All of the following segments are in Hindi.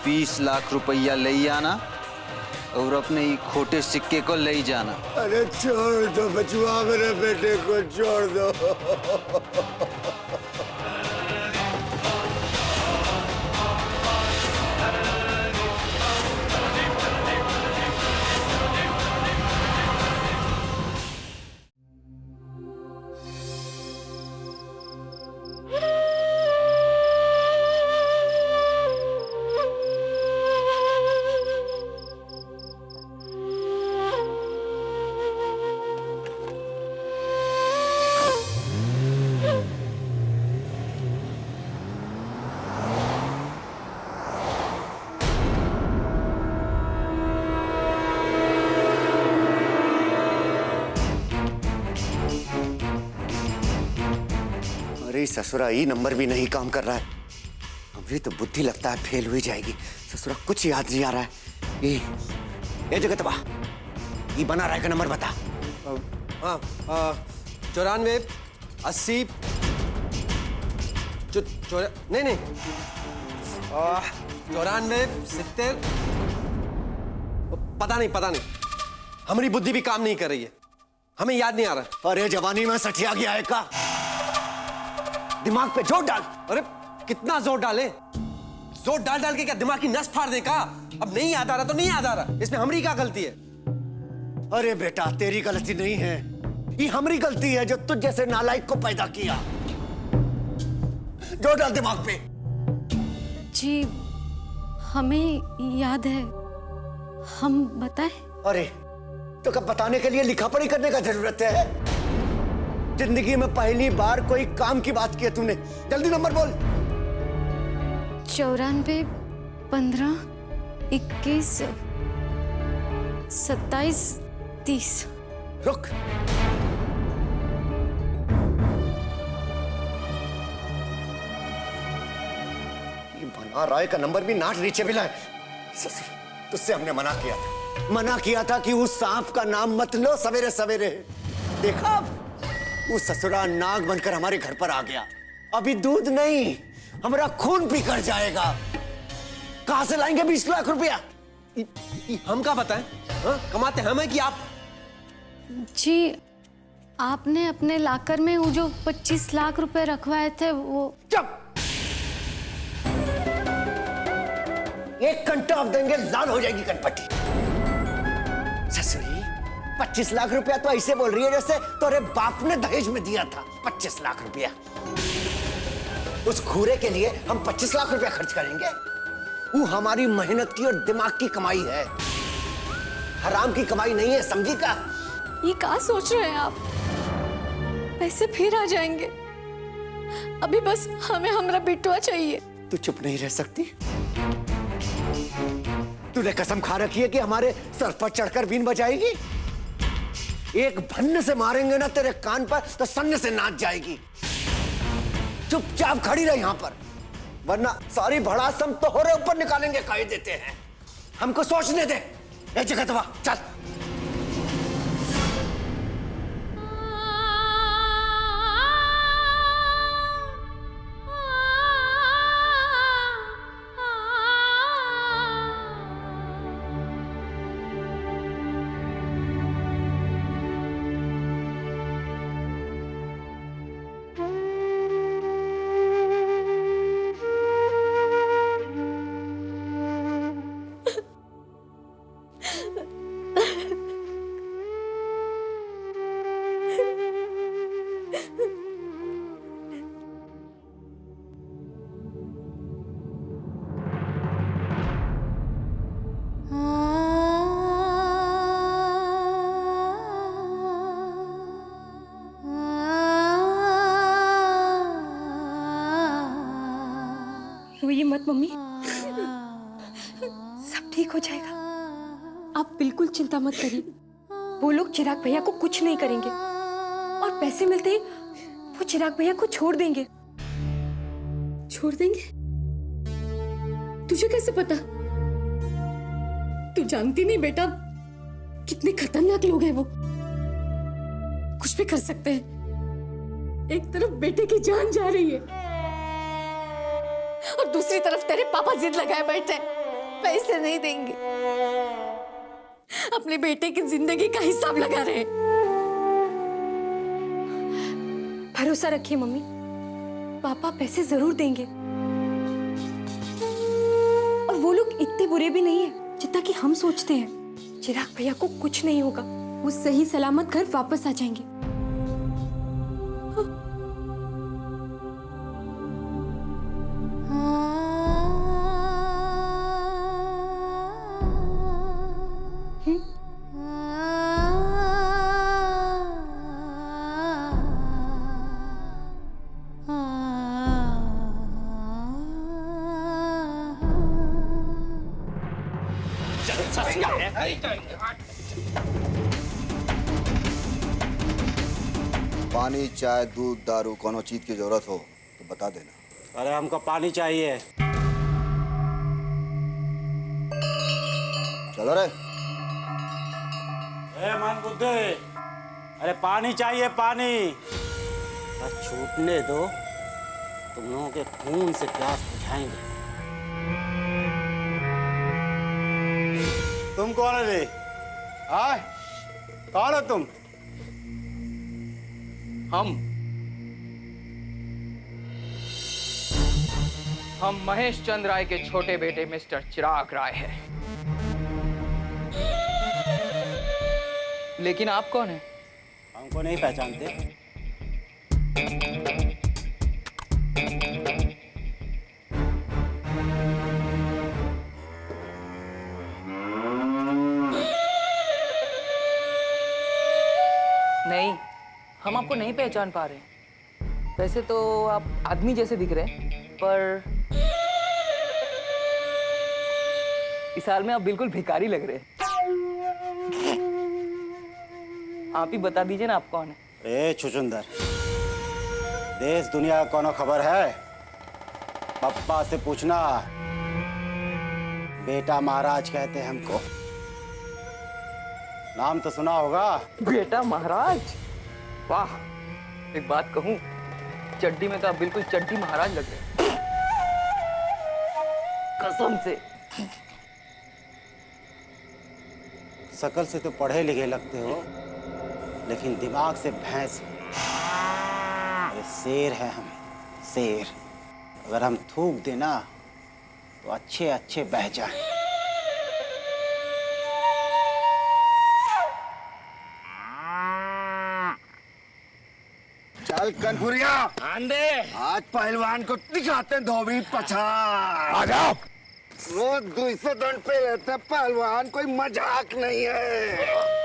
20 लाख रुपया ले आना और अपने ही खोटे सिक्के को ले जाना। अरे छोड़ दो बचुआ, मेरे बेटे को छोड़ दो। अरे ससुरा ये नंबर भी नहीं काम कर रहा है। अभी तो बुद्धि लगता है फेल हुई जाएगी। ससुरा कुछ याद नहीं आ रहा है। ये जगह तबा ये बना रहेगा नंबर बता। हाँ 94 80 नहीं 94 70। पता नहीं हमारी बुद्धि भी काम नहीं कर रही है, हमें याद नहीं आ रहा। अरे जवानी में सठिया गया है का, दिमाग पे जोर डाल। अरे कितना जोर डाले, जोर डाल के क्या दिमाग की नस फाड़ दे का? अब नहीं याद आ रहा तो नहीं याद आ रहा, इसमें हमारी क्या गलती है? अरे बेटा तेरी गलती नहीं है, ये हमारी गलती है जो तुझ जैसे नालायक को पैदा किया। जोर डाल दिमाग पे। जी हमें याद है, हम बताएं? अरे तो कब बताने के लिए लिखा पढ़ी करने का जरूरत है? जिंदगी में पहली बार कोई काम की बात की है तूने। जल्दी नंबर बोल। 94 15 21 27 30। रुक, ये बना राय का नंबर भी नाट नीचे मिला है। ससुर तुझसे हमने मना किया था कि उस सांप का नाम मत लो सवेरे सवेरे। देखा वो ससुरा नाग बनकर हमारे घर पर आ गया। अभी दूध नहीं हमारा खून पी कर जाएगा। कहां से लाएंगे 20 लाख रुपया? हम क्या बताएं? कमाते हम हैं कि आप? जी आपने अपने लाकर में वो जो 25 लाख रुपए रखवाए थे वो। चुप, एक घंटा आप देंगे लाल हो जाएगी कनपट्टी। ससुरी 25 लाख रुपया तो ऐसे बोल रही है जैसे तोरे बाप ने दहेज में दिया था। 25 लाख रुपया उस घूरे के लिए हम 25 लाख रुपया खर्च करेंगे? वो हमारी मेहनत की और दिमाग की कमाई है, हराम की कमाई नहीं है, समझी का? ये क्या सोच रहे हैं आप? पैसे फिर आ जाएंगे, अभी बस हमें हमारा बिटुआ चाहिए। तू चुप नहीं रह सकती? तूने कसम खा रखी है कि हमारे सर पर चढ़कर बीन बजाएगी। एक भन्ने से मारेंगे ना तेरे कान पर तो सन्ने से नाच जाएगी। चुपचाप खड़ी रह यहां पर, वरना सारी भड़ास हम तोहरे ऊपर निकालेंगे। कह देते हैं हमको सोचने दे। एक जगह दबा चल। रोइए मत मम्मी, सब ठीक हो जाएगा। आप बिल्कुल चिंता मत करिए, वो लोग चिराग भैया को कुछ नहीं करेंगे और पैसे मिलते ही वो चिराग भैया को छोड़ देंगे। छोड़ देंगे? तुझे कैसे पता? तू जानती नहीं बेटा, कितने खतरनाक लोग हैं वो, कुछ भी कर सकते हैं। एक तरफ बेटे की जान जा रही है और दूसरी तरफ तेरे पापा जिद लगाए बैठे पैसे नहीं देंगे। अपने बेटे की जिंदगी का हिसाब लगा रहे हैं। भरोसा रखिए मम्मी, पापा पैसे जरूर देंगे। और वो लोग इतने बुरे भी नहीं है जितना कि हम सोचते हैं। चिराग भैया को कुछ नहीं होगा, वो सही सलामत घर वापस आ जाएंगे। पानी, चाय, दूध, दारू, कोनो चीज की जरूरत हो तो बता देना। अरे हमको पानी चाहिए। चलो रे। मन बुद्धे, अरे पानी चाहिए, पानी। बस छूटने दो, तुम लोगों के खून से प्यास बुझाएंगे। तुम कौन है रे? आए, कौन हो तुम? हम महेश चंद राय के छोटे बेटे मिस्टर चिराग राय हैं। लेकिन आप कौन हैं? हमको नहीं पहचानते? नहीं, हम आपको नहीं पहचान पा रहे। वैसे तो आप आदमी जैसे दिख रहे हैं, पर इस हाल में आप बिल्कुल भिखारी लग रहे हैं। आप ही बता दीजिए ना, आप कौन है? ए छुचुंदर, देश दुनिया का कोनो खबर है? पप्पा से पूछना। बेटा महाराज कहते हैं हमको। नाम तो सुना होगा। बेटा महाराज? वाह, एक बात कहूं, चड्डी में तो आप बिल्कुल चड्डी महाराज लग रहे हैं, कसम से। शकल से तो पढ़े लिखे लगते हो, लेकिन दिमाग से भैंस। अरे शेर है हम, शेर। अगर हम थूक देना तो अच्छे अच्छे बह जाए। चल कनपुरिया, आंदे। आज पहलवान को दिखाते हैं धोबी पछाड़। आ जाओ। रोज 200 दंड पे लेते हैं पहलवान, कोई मजाक नहीं है।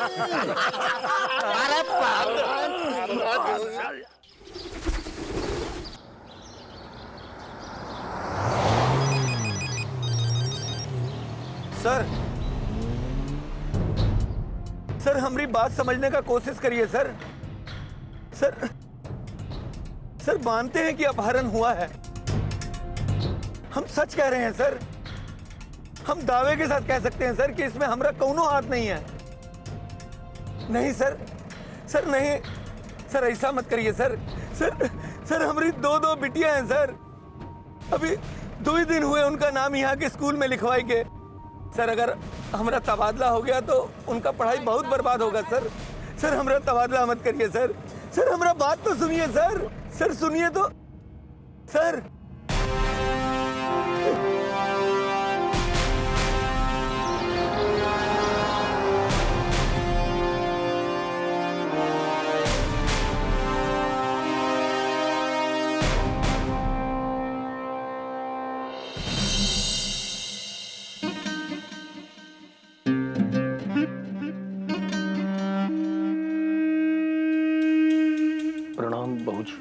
अरे सर सर हमारी बात समझने का कोशिश करिए सर। सर सर मानते हैं कि अपहरण हुआ है, हम सच कह रहे हैं सर। हम दावे के साथ कह सकते हैं सर कि इसमें हमारा कौनो हाथ नहीं है। नहीं सर, सर नहीं सर, ऐसा मत करिए सर। सर सर हमारी दो बिटियां हैं सर, अभी 2 ही दिन हुए उनका नाम यहाँ के स्कूल में लिखवाई के। सर अगर हमारा तबादला हो गया तो उनका पढ़ाई बहुत बर्बाद होगा सर। सर हमारा तबादला मत करिए सर। सर हमारा बात तो सुनिए सर। सर सुनिए तो सर। प्रणाम बहूजी।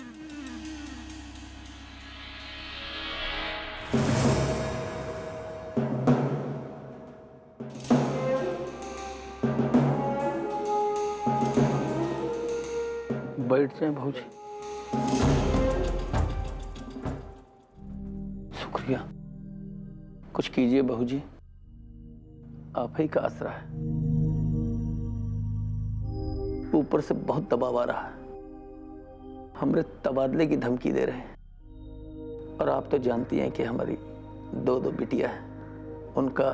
बैठ जाए बहूजी। शुक्रिया। कुछ कीजिए बहूजी, आप ही का आसरा है। ऊपर से बहुत दबाव आ रहा है, हमरे तबादले की धमकी दे रहे हैं। और आप तो जानती हैं कि हमारी 2 बिटिया हैं, उनका।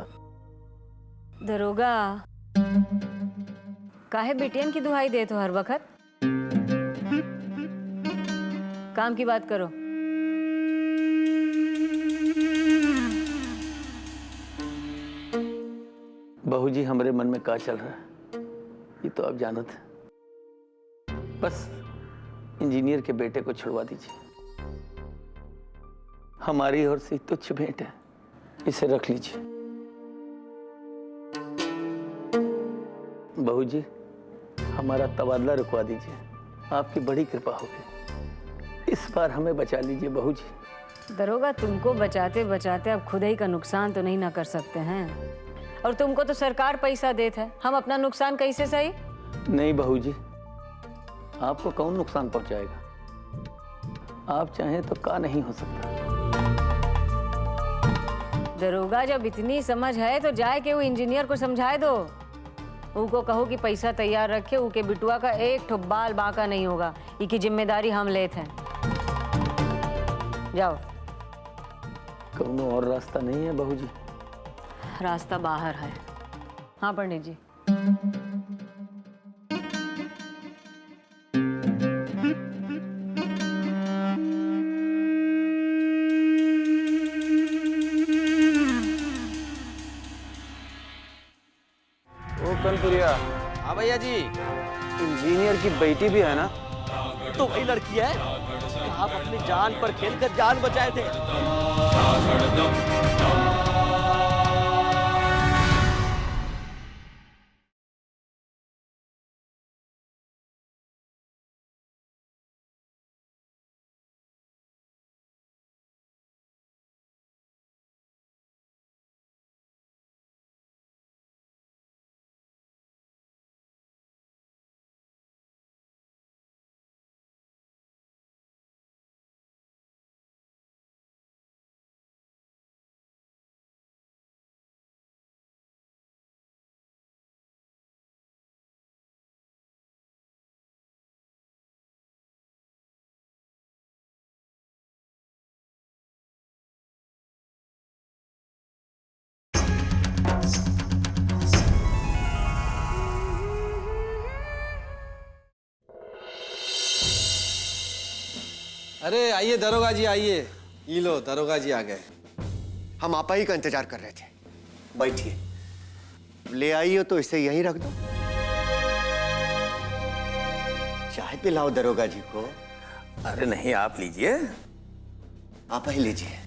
दरोगा काहे बिटियन की दुहाई दे तो हर वक्त? काम की बात करो। बहू जी हमारे मन में क्या चल रहा है ये तो आप जानते हैं। बस इंजीनियर के बेटे को छुड़वा दीजिए, हमारी ओर से तुच्छ भेंट है, इसे रख लीजिए। बहू जी हमारा तबादला रुकवा दीजिए, आपकी बड़ी कृपा होगी। इस बार हमें बचा लीजिए बहू जी। दरोगा तुमको बचाते बचाते अब खुद ही का नुकसान तो नहीं ना कर सकते हैं, और तुमको तो सरकार पैसा देता है, हम अपना नुकसान कैसे सही? नहीं बहू जी, आपको कौन नुकसान पहुंचाएगा? आप चाहें तो का नहीं हो सकता। दरोगा जब इतनी समझ है तो जाए के वो इंजीनियर को समझाए दो, उनको कहो कि पैसा तैयार रखे, उनके बिटुआ का एक ठो बाल बाका नहीं होगा, इसकी जिम्मेदारी हम लेते हैं। जाओ। कौनो और रास्ता नहीं है बहू जी? रास्ता बाहर है। हाँ पंडित जी। कनपुरिया। हाँ भैया जी। इंजीनियर की बेटी भी है ना? तो वही लड़की है, आप अपनी जान पर खेलकर जान बचाए थे। अरे आइए दरोगा जी, आइए। ये लो दरोगा जी आ गए। हम आपा ही का इंतजार कर रहे थे। बैठिए। ले आई हो तो इसे यहीं रख दो। चाय पिलाओ दरोगा जी को। अरे नहीं, आप लीजिए। आप ही लीजिए।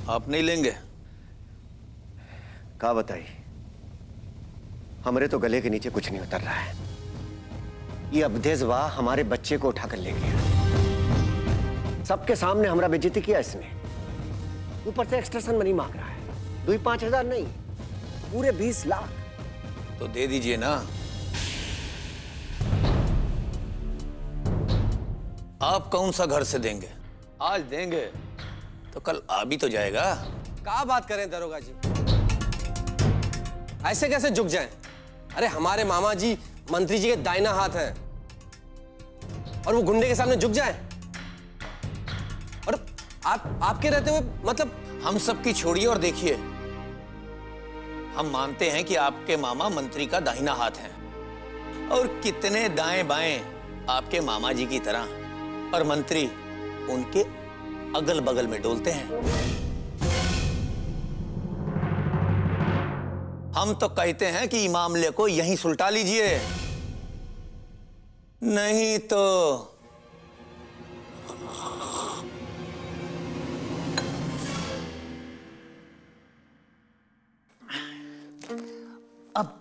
आप नहीं लेंगे? क्या बताइए? हमारे तो गले के नीचे कुछ नहीं उतर रहा है। ये अवधेशवा हमारे बच्चे को उठाकर ले गया। सबके सामने हमारा बेइज्जती किया इसने। ऊपर से एक्सटर्शन मनी मांग रहा है। 2-5 हज़ार नहीं, पूरे 20 लाख। तो दे दीजिए ना। आप कौन सा घर से देंगे? आज देंगे तो कल आ भी तो जाएगा। क्या बात करें दरोगा जी, ऐसे कैसे झुक जाएं? अरे हमारे मामा जी मंत्री जी के दाहिना हाथ हैं और वो गुंडे के सामने झुक जाएं? और आपके रहते हुए मतलब? हम सबकी छोड़िए और देखिए, हम मानते हैं कि आपके मामा मंत्री का दाहिना हाथ हैं और कितने दाएं बाएं आपके मामा जी की तरह, और मंत्री उनके अगल बगल में डोलते हैं। हम तो कहते हैं कि मामले को यहीं सुलटा लीजिए, नहीं तो अब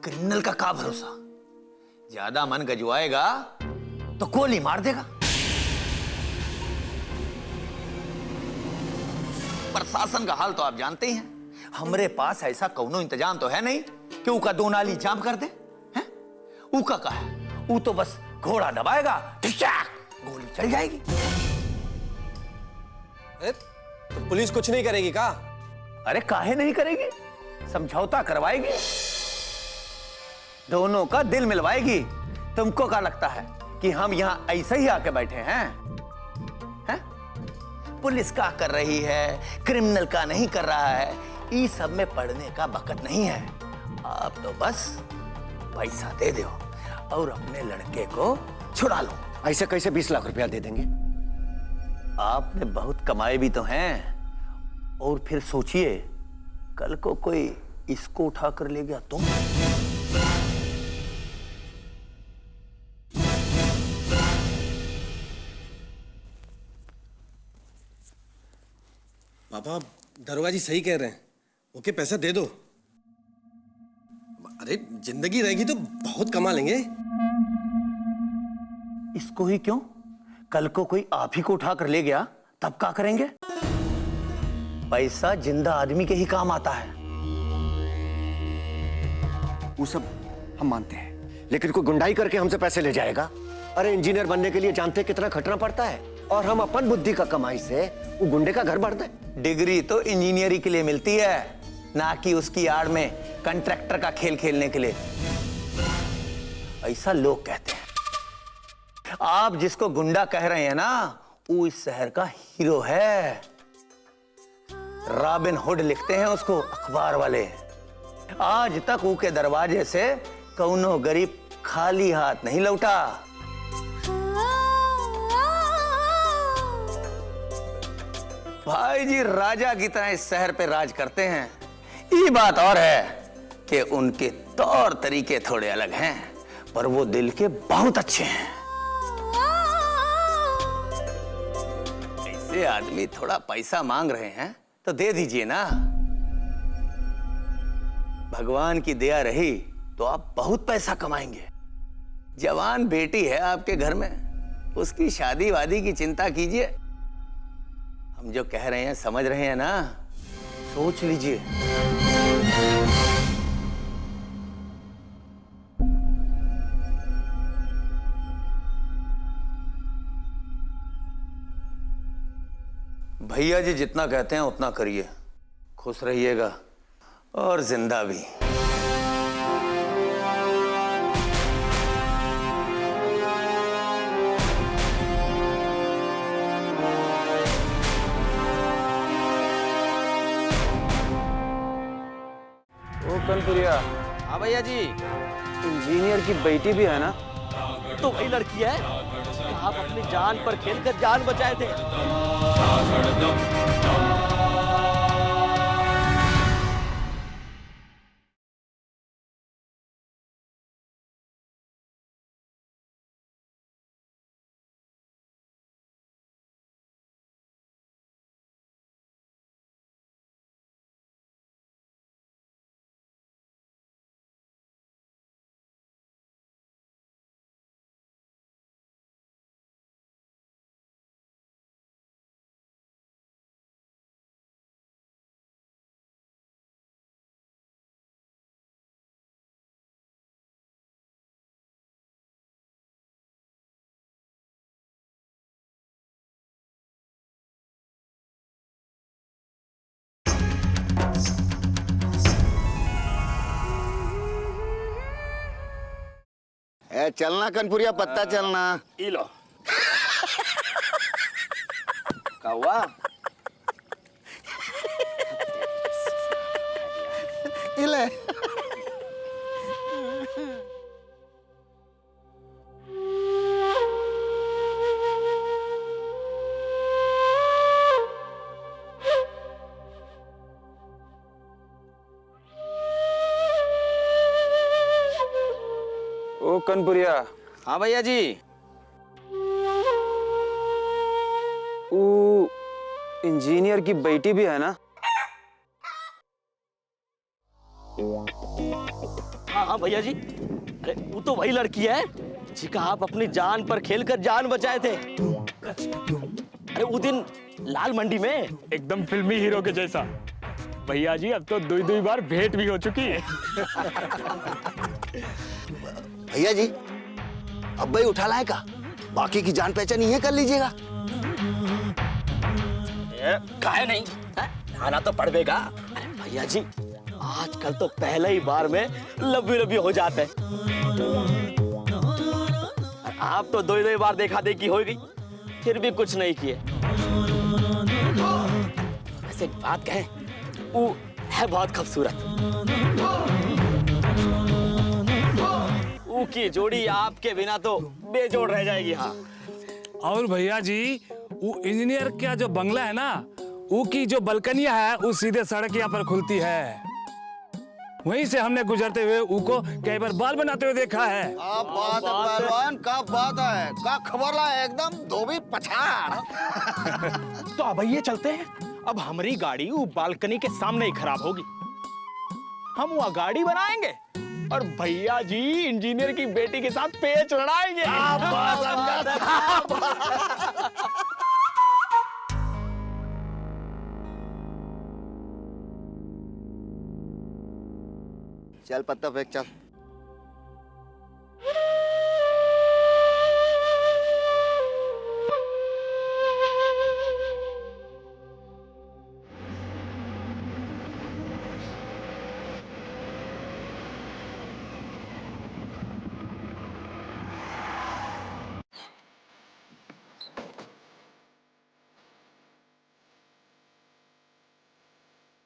क्रिमिनल का क्या भरोसा? ज्यादा मन गजवाएगा तो गोली मार देगा। प्रशासन का हाल तो आप जानते ही हैं। हमारे पास ऐसा कौनो इंतजाम तो है नहीं कि उका 2 नाली जाम कर दे हैं? उका का है, वो तो बस घोड़ा दबाएगा, गोली चल जाएगी। तो पुलिस कुछ नहीं करेगी का? अरे काहे नहीं करेगी, समझौता करवाएगी, दोनों का दिल मिलवाएगी। तुमको क्या लगता है कि हम यहां ऐसे ही आके बैठे हैं? हैं? पुलिस का कर रही है, क्रिमिनल का नहीं कर रहा है, इस सब में पढ़ने का वक्त नहीं है। आप तो बस पैसा दे दो और अपने लड़के को छुड़ा लो। ऐसे कैसे 20 लाख रुपया दे देंगे? आपने बहुत कमाए भी तो हैं, और फिर सोचिए कल को कोई इसको उठा कर ले गया तो? पापा दरोगा जी सही कह रहे हैं, ओके पैसा दे दो। अरे जिंदगी रहेगी तो बहुत कमा लेंगे। इसको ही क्यों, कल को कोई आप ही को उठा कर ले गया तब क्या करेंगे? पैसा जिंदा आदमी के ही काम आता है। वो सब हम मानते हैं, लेकिन कोई गुंडाई करके हमसे पैसे ले जाएगा? अरे इंजीनियर बनने के लिए जानते कितना खटना पड़ता है, और हम अपन बुद्धि का कमाई से वो गुंडे का घर भर दे। डिग्री तो इंजीनियरिंग के लिए मिलती है, ना कि उसकी आड़ में कंट्रैक्टर का खेल खेलने के लिए। ऐसा लोग कहते हैं। आप जिसको गुंडा कह रहे हैं ना, वो इस शहर का हीरो है। रॉबिन हुड लिखते हैं उसको अखबार वाले। आज तक उसके दरवाजे से कौनो गरीब खाली हाथ नहीं लौटा। भाई जी राजा की तरह इस शहर पे राज करते हैं। ये बात और है कि उनके तौर तरीके थोड़े अलग हैं, पर वो दिल के बहुत अच्छे हैं। ऐसे आदमी थोड़ा पैसा मांग रहे हैं तो दे दीजिए ना। भगवान की दया रही तो आप बहुत पैसा कमाएंगे। जवान बेटी है आपके घर में, उसकी शादी वादी की चिंता कीजिए। हम जो कह रहे हैं समझ रहे हैं ना, सोच लीजिए। भैया जी जितना कहते हैं उतना करिए, खुश रहिएगा और जिंदा भी। कनपुरिया। हाँ भैया जी। इंजीनियर की बेटी भी है ना? तो वही लड़की है, आप अपनी जान पर खेलकर जान बचाए थे। चलना कनपुरिया, पत्ता चलना। ई लो। का हुआ? इले। ओ कनपुरिया। हाँ भैया जी। वो इंजीनियर की बेटी भी है ना? हाँ हाँ भैया जी, अरे वो तो वही लड़की है जिसका आप अपनी जान पर खेलकर जान बचाए थे। अरे वो दिन लाल मंडी में एकदम फिल्मी हीरो के जैसा। भैया जी अब तो दुई बार भेंट भी हो चुकी है। भैया जी अब भाई उठा लाए का, बाकी की जान पहचान ये कर लीजिएगा। काहे नहीं है? आना तो पड़ेगा। अरे भैया जी आजकल तो पहले ही बार में लवी हो जाते हैं। आप तो दो बार देखा देखी हो गई, फिर भी कुछ नहीं किए। वैसे एक बात कहें, वो है बहुत खूबसूरत। वो की जोड़ी आपके बिना तो बेजोड़ रह जाएगी। हाँ और भैया जी वो इंजीनियर का जो बंगला है ना, वो की जो बलकनिया है वो सीधे सड़क यहाँ पर खुलती है। वहीं से हमने गुजरते हुए उनको कई बार बाल बनाते हुए देखा है। क्या बात है पहलवान, क्या बात है, क्या खबर है, एकदम धोबी पछाड़। तो अब ये चलते हैं। अब हमारी गाड़ी वो बालकनी के सामने ही खराब होगी, हम वहाँ गाड़ी बनाएंगे और भैया जी इंजीनियर की बेटी के साथ पेच लड़ाएंगे। चल पत्ता फेंक चल।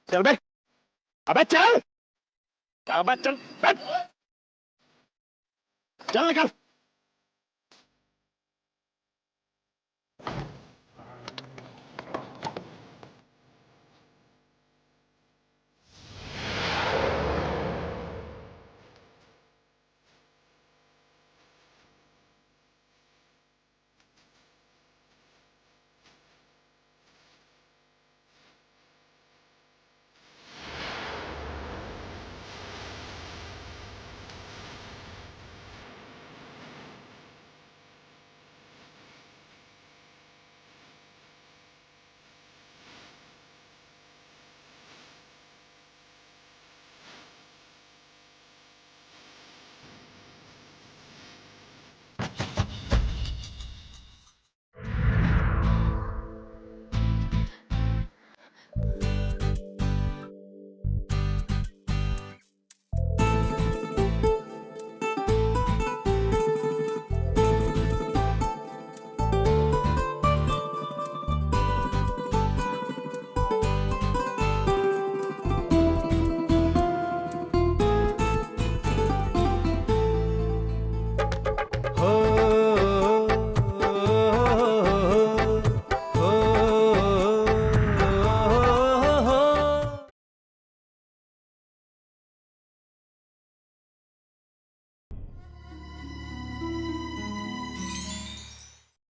चल बे, अबे चल, अबे चल, चल निकल।